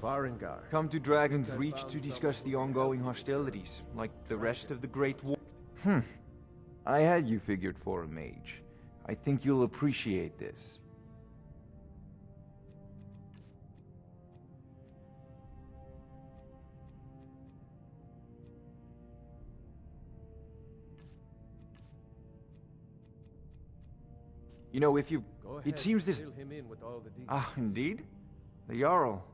Farengar. Come to Dragon's Reach to discuss the ongoing hostilities, like the rest of the Great War. I had you figured for a mage. I think you'll appreciate this. You know, if you... It seems this... Fill him in with all the details. Ah, indeed? The Jarl.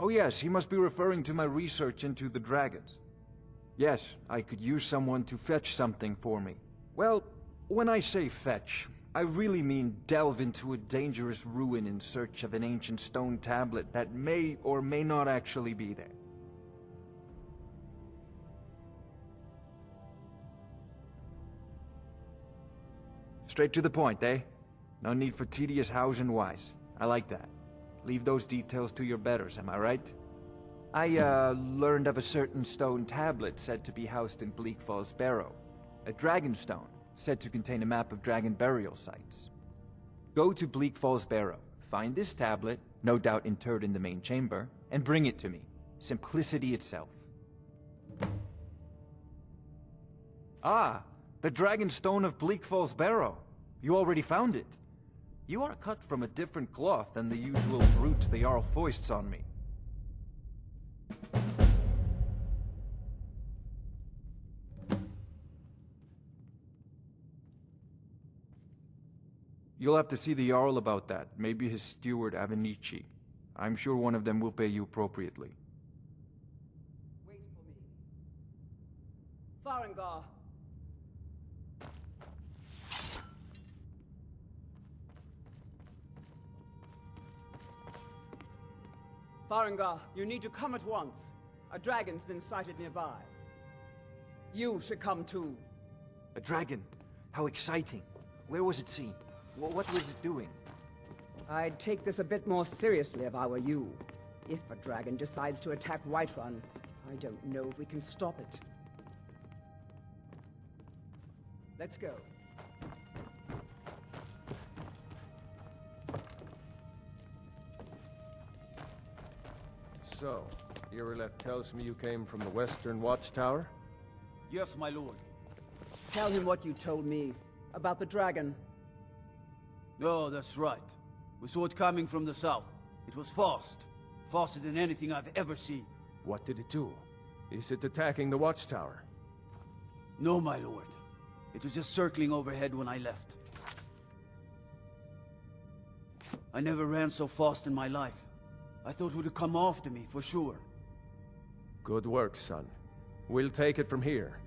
Oh yes, he must be referring to my research into the dragons. Yes, I could use someone to fetch something for me. Well, when I say fetch, I really mean delve into a dangerous ruin in search of an ancient stone tablet that may or may not actually be there. Straight to the point, eh? No need for tedious hows and whys. I like that. Leave those details to your betters, am I right? I, learned of a certain stone tablet said to be housed in Bleak Falls Barrow. A dragon stone, said to contain a map of dragon burial sites. Go to Bleak Falls Barrow, find this tablet, no doubt interred in the main chamber, and bring it to me. Simplicity itself. Ah, the dragon stone of Bleak Falls Barrow. You already found it. You are cut from a different cloth than the usual brutes the Jarl foists on me. You'll have to see the Jarl about that, maybe his steward Avenici. I'm sure one of them will pay you appropriately. Wait for me. Farengar! Farengar, you need to come at once. A dragon's been sighted nearby. You should come too. A dragon? How exciting. Where was it seen? What was it doing? I'd take this a bit more seriously if I were you. If a dragon decides to attack Whiterun, I don't know if we can stop it. Let's go. So, Irileth tells me you came from the Western Watchtower? Yes, my lord. Tell him what you told me about the dragon. Oh, that's right. We saw it coming from the south. It was fast. Faster than anything I've ever seen. What did it do? Is it attacking the Watchtower? No, my lord. It was just circling overhead when I left. I never ran so fast in my life. I thought it would come after me, for sure. Good work, son. We'll take it from here.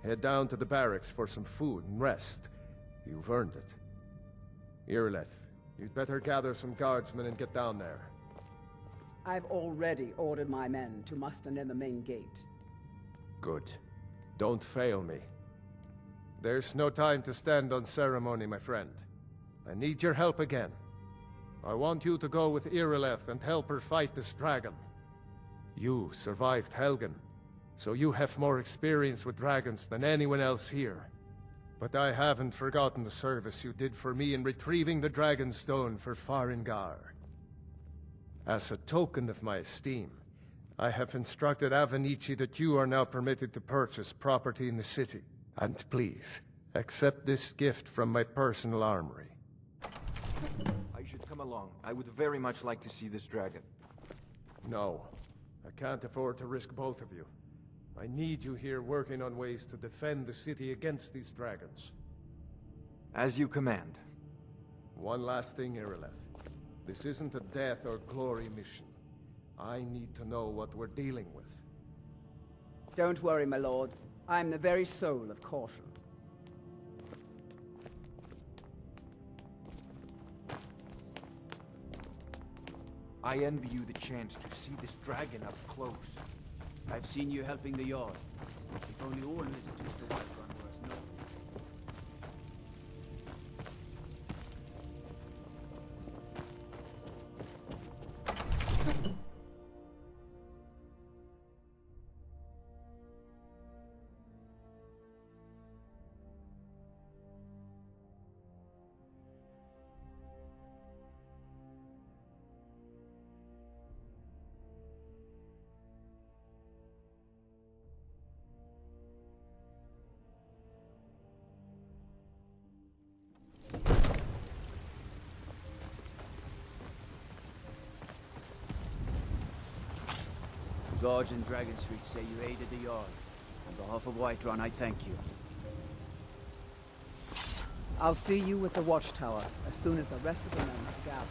Head down to the barracks for some food and rest. You've earned it. Irileth, you'd better gather some guardsmen and get down there. I've already ordered my men to muster near the main gate. Good. Don't fail me. There's no time to stand on ceremony, my friend. I need your help again. I want you to go with Irileth and help her fight this dragon. You survived Helgen, so you have more experience with dragons than anyone else here. But I haven't forgotten the service you did for me in retrieving the Dragon Stone for Farengar. As a token of my esteem, I have instructed Avenici that you are now permitted to purchase property in the city. And please, accept this gift from my personal armory. I should come along. I would very much like to see this dragon. No, I can't afford to risk both of you. I need you here working on ways to defend the city against these dragons. As you command. One last thing, Irileth. This isn't a death or glory mission. I need to know what we're dealing with. Don't worry, my lord. I'm the very soul of caution. I envy you the chance to see this dragon up close. I've seen you helping the Jarl. If only all visitors to Whiterun were as noble. guards in Dragon Street say you aided the Yard. On behalf of Whiterun, I thank you. I'll see you at the watchtower as soon as the rest of the men have gathered.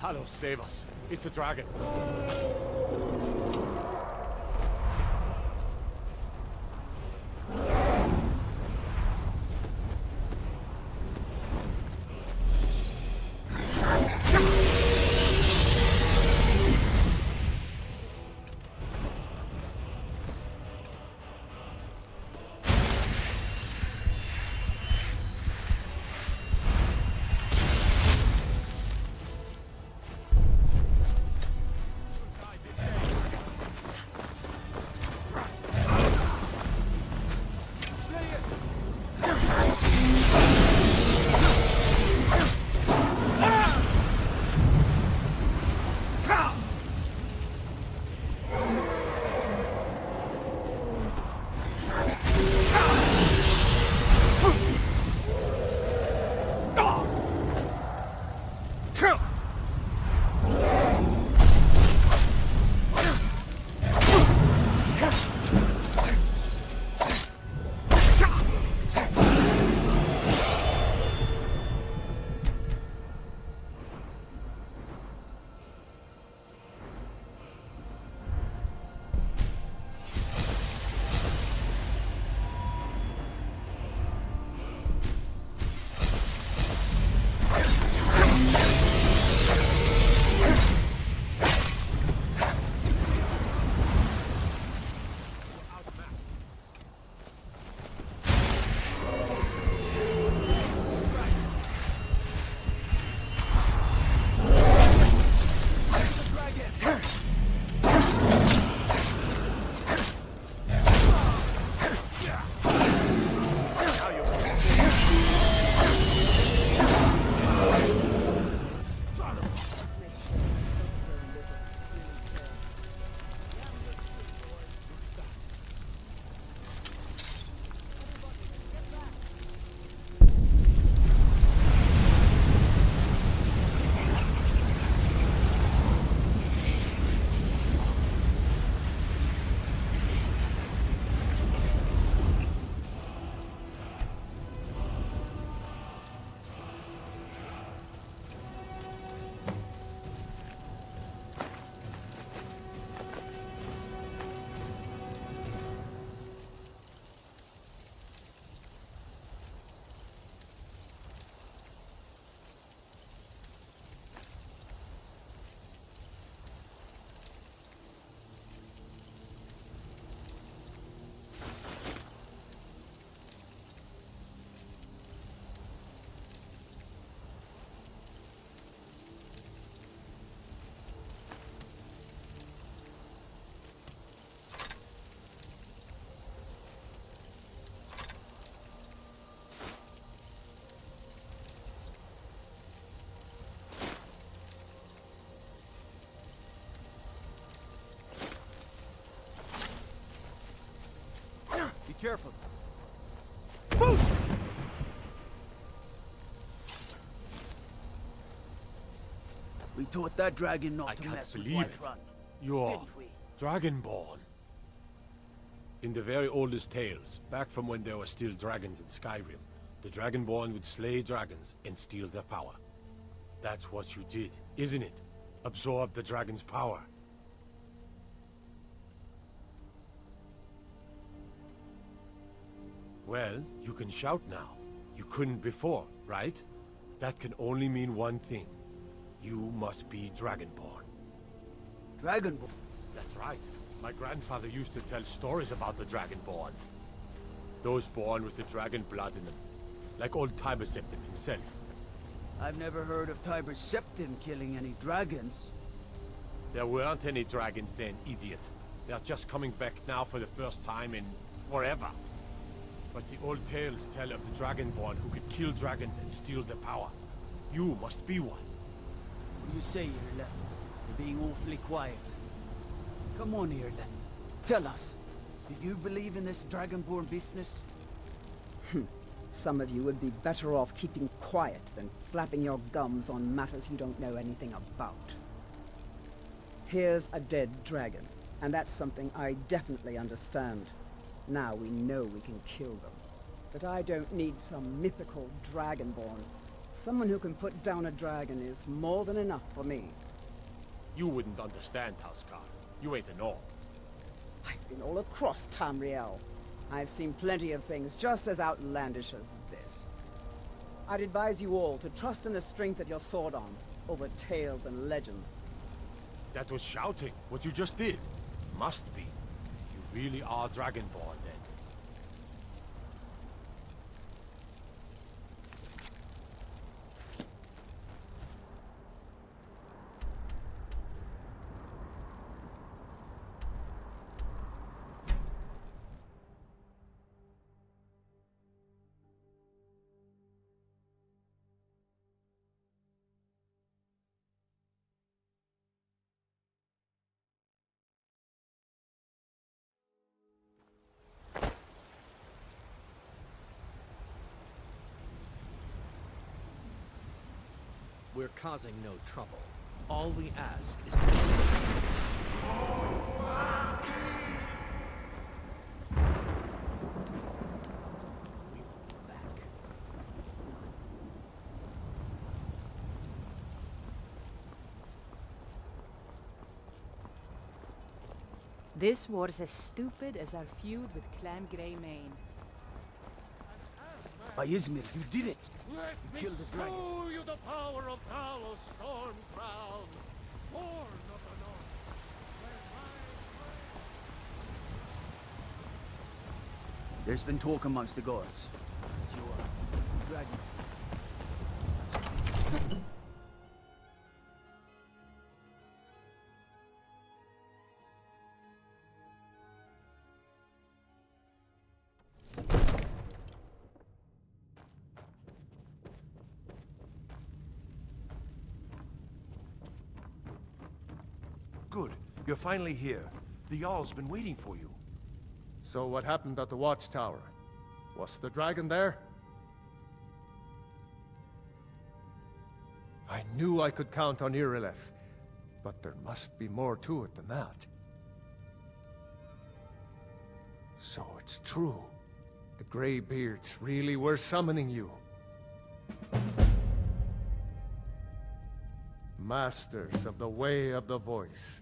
Hallow, save us. It's a dragon. Careful. We taught that dragon not to mess with Whiterun. You're Didn't we? Dragonborn. In the very oldest tales, back from when there were still dragons in Skyrim, the Dragonborn would slay dragons and steal their power. That's what you did, isn't it? Absorb the dragon's power. Well, you can shout now. You couldn't before, right? That can only mean one thing. You must be Dragonborn. Dragonborn? That's right. My grandfather used to tell stories about the Dragonborn. Those born with the dragon blood in them. Like old Tiber Septim himself. I've never heard of Tiber Septim killing any dragons. There weren't any dragons then, idiot. They're just coming back now for the first time in forever. But the old tales tell of the Dragonborn who could kill dragons and steal their power. You must be one. What do you say, Irleth? You're being awfully quiet. Come on, Irleth. Tell us. Do you believe in this Dragonborn business? Some of you would be better off keeping quiet than flapping your gums on matters you don't know anything about. Here's a dead dragon, and that's something I definitely understand. Now we know we can kill them. But I don't need some mythical Dragonborn. Someone who can put down a dragon is more than enough for me. You wouldn't understand, Houseguard. You ain't a gnome. I've been all across Tamriel. I've seen plenty of things just as outlandish as this. I'd advise you all to trust in the strength of your sword arm over tales and legends. That was shouting, what you just did. Must be. You really are Dragonborn, then. We're causing no trouble. All we ask is to... We will be back. This war's as stupid as our feud with Clan Greymane. By Izmir, you did it! You killed the dragon. Show you the power of Talos Stormcrown, born of the North. There's been talk amongst the guards. You are dragon. Good. You're finally here. The Jarl's been waiting for you. So what happened at the watchtower? Was the dragon there? I knew I could count on Irileth, but there must be more to it than that. So it's true. The Greybeards really were summoning you. Masters of the Way of the Voice.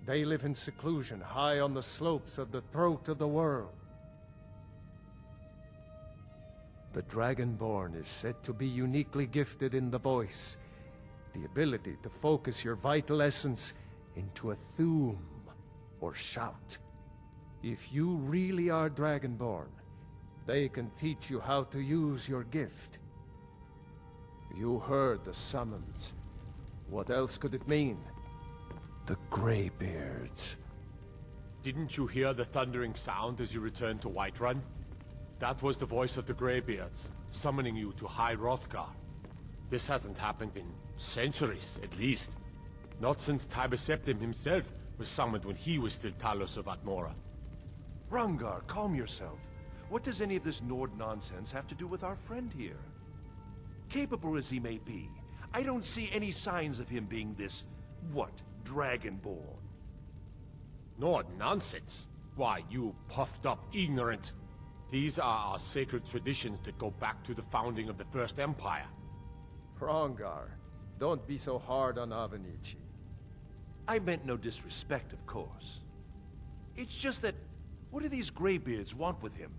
They live in seclusion, high on the slopes of the throat of the world. The Dragonborn is said to be uniquely gifted in the voice, the ability to focus your vital essence into a thume, or shout. If you really are Dragonborn, they can teach you how to use your gift. You heard the summons. What else could it mean? The Greybeards. Didn't you hear the thundering sound as you returned to Whiterun? That was the voice of the Greybeards, summoning you to High Hrothgar. This hasn't happened in centuries, at least. Not since Tiber Septim himself was summoned when he was still Talos of Atmora. Rangar, calm yourself. What does any of this Nord nonsense have to do with our friend here? Capable as he may be, I don't see any signs of him being this, what, Dragonborn. Nord nonsense? Why, you puffed up ignorant. These are our sacred traditions that go back to the founding of the First Empire. Hrongar, don't be so hard on Avenici. I meant no disrespect, of course. It's just that, what do these Greybeards want with him?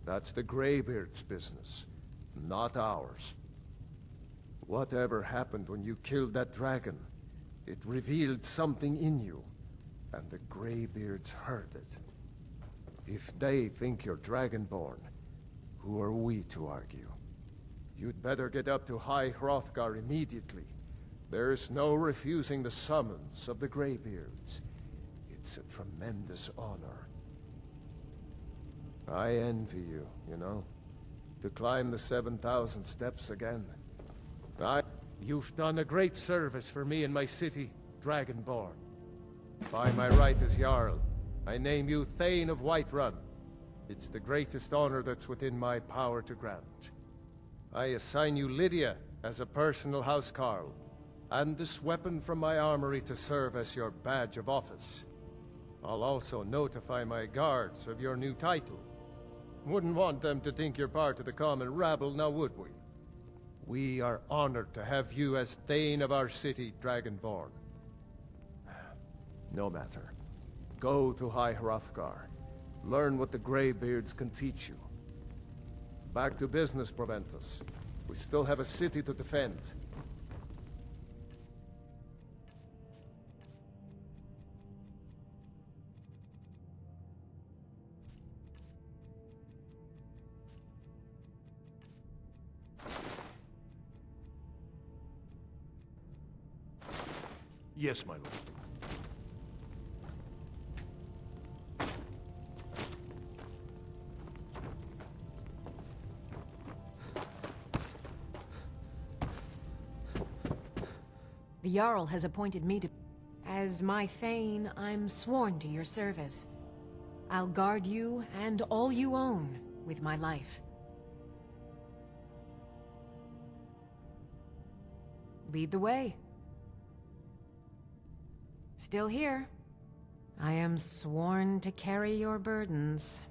That's the Greybeards' business, not ours. Whatever happened when you killed that dragon, it revealed something in you, and the Greybeards heard it. If they think you're Dragonborn, who are we to argue? You'd better get up to High Hrothgar immediately. There's no refusing the summons of the Greybeards. It's a tremendous honor. I envy you, you know? To climb the 7,000 steps again. You've done a great service for me and my city, Dragonborn. By my right as Jarl, I name you Thane of Whiterun. It's the greatest honor that's within my power to grant. I assign you Lydia as a personal housecarl, and this weapon from my armory to serve as your badge of office. I'll also notify my guards of your new title. Wouldn't want them to think you're part of the common rabble, now would we? We are honored to have you as Thane of our city, Dragonborn. No matter. Go to High Hrothgar. Learn what the Greybeards can teach you. Back to business, Proventus. We still have a city to defend. Yes, my lord. The Jarl has appointed me to... As my Thane, I'm sworn to your service. I'll guard you and all you own with my life. Lead the way. Still here. I am sworn to carry your burdens.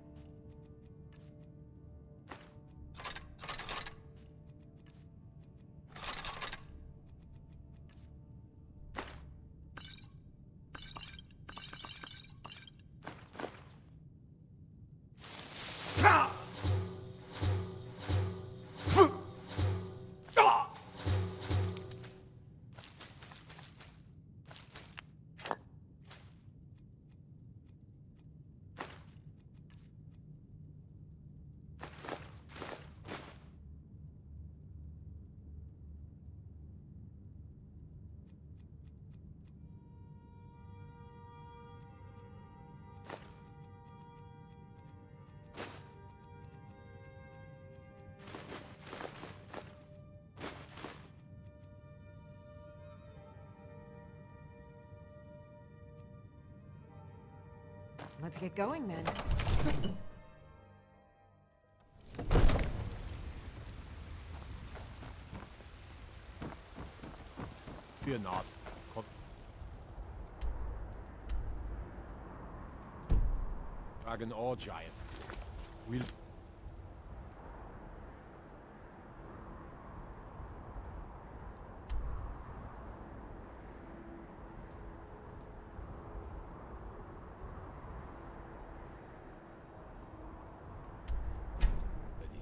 Let's get going then. Fear not. Dragon or giant. We'll... Ready?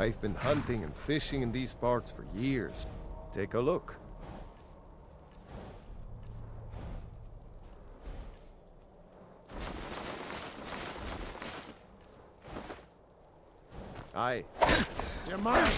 I've been hunting and fishing in these parts for years. Take a look. Aye. You're mine!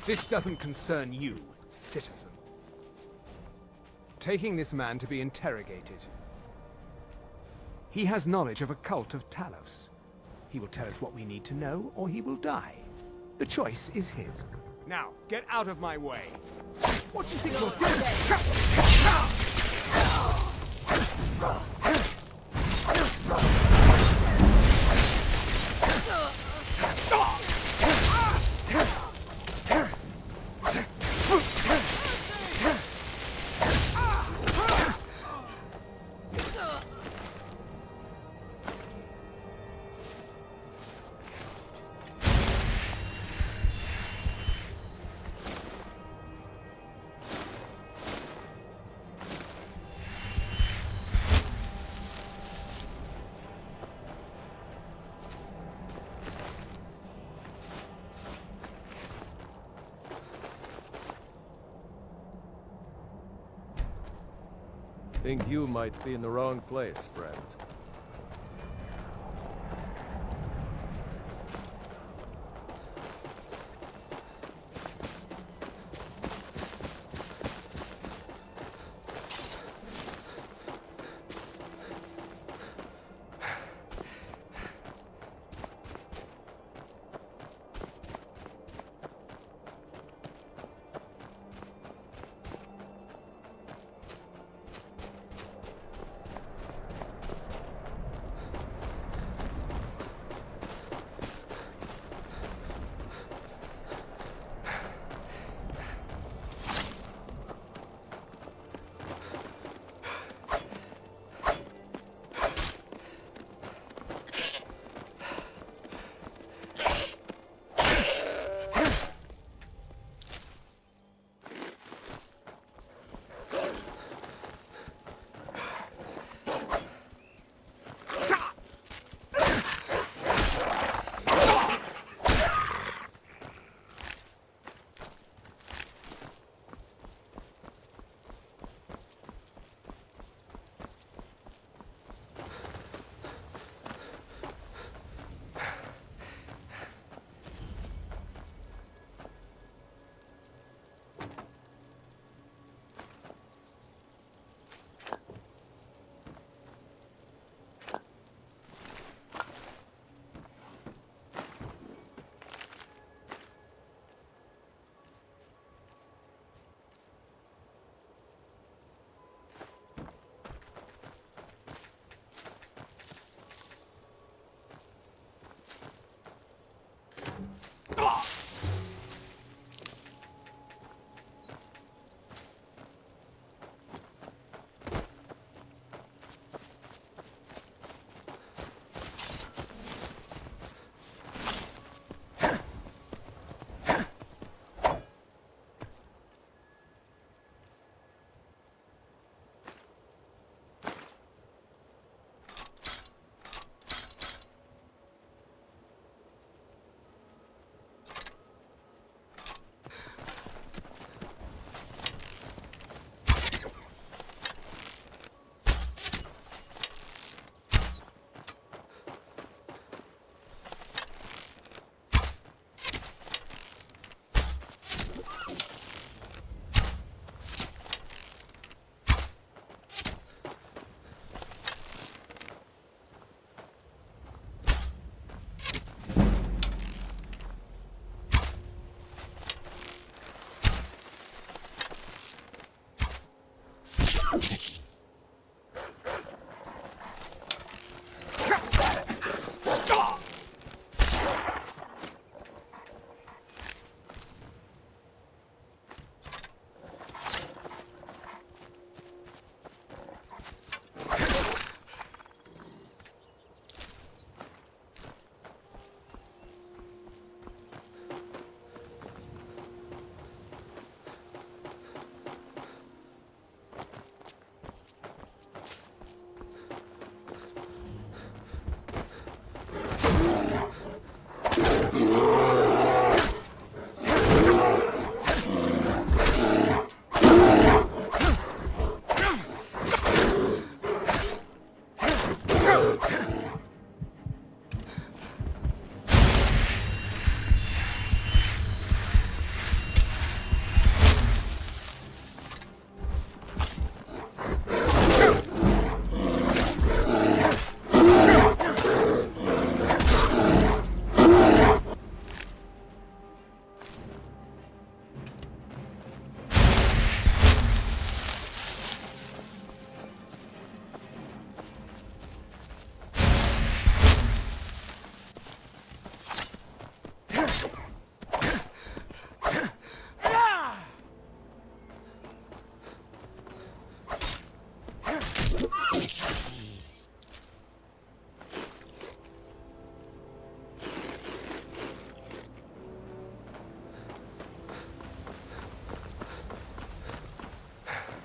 This doesn't concern you, citizen. Taking this man to be interrogated. He has knowledge of a cult of Talos. He will tell us what we need to know, or he will die. The choice is his. Now, get out of my way! What do you think you're doing? Think you might be in the wrong place, friend.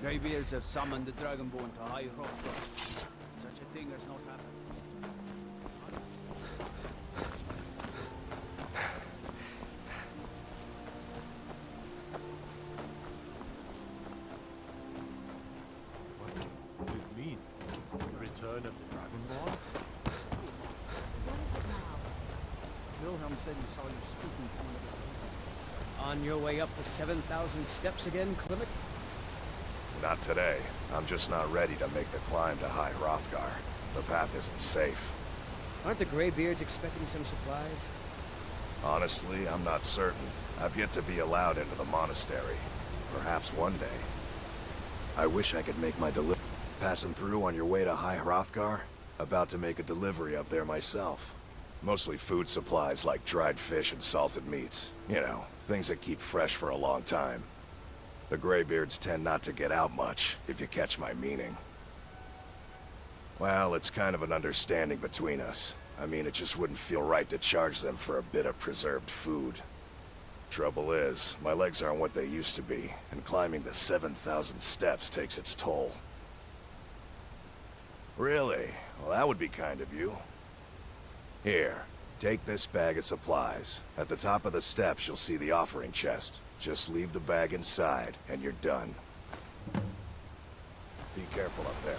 Greybeards have summoned the Dragonborn to High Hrothgar. Such a thing has not happened. What do you mean? The return of the Dragonborn? What is it now? Wilhelm said he saw you speaking to one of the... On your way up the 7,000 steps again, Clement? Not today. I'm just not ready to make the climb to High Hrothgar. The path isn't safe. Aren't the Greybeards expecting some supplies? Honestly, I'm not certain. I've yet to be allowed into the monastery. Perhaps one day. I wish I could make my delivery. Passing through on your way to High Hrothgar? About to make a delivery up there myself. Mostly food supplies like dried fish and salted meats. You know, things that keep fresh for a long time. The Greybeards tend not to get out much, if you catch my meaning. Well, it's kind of an understanding between us. I mean, it just wouldn't feel right to charge them for a bit of preserved food. Trouble is, my legs aren't what they used to be, and climbing the 7,000 steps takes its toll. Really? Well, that would be kind of you. Here, take this bag of supplies. At the top of the steps, you'll see the offering chest. Just leave the bag inside, and you're done. Be careful up there.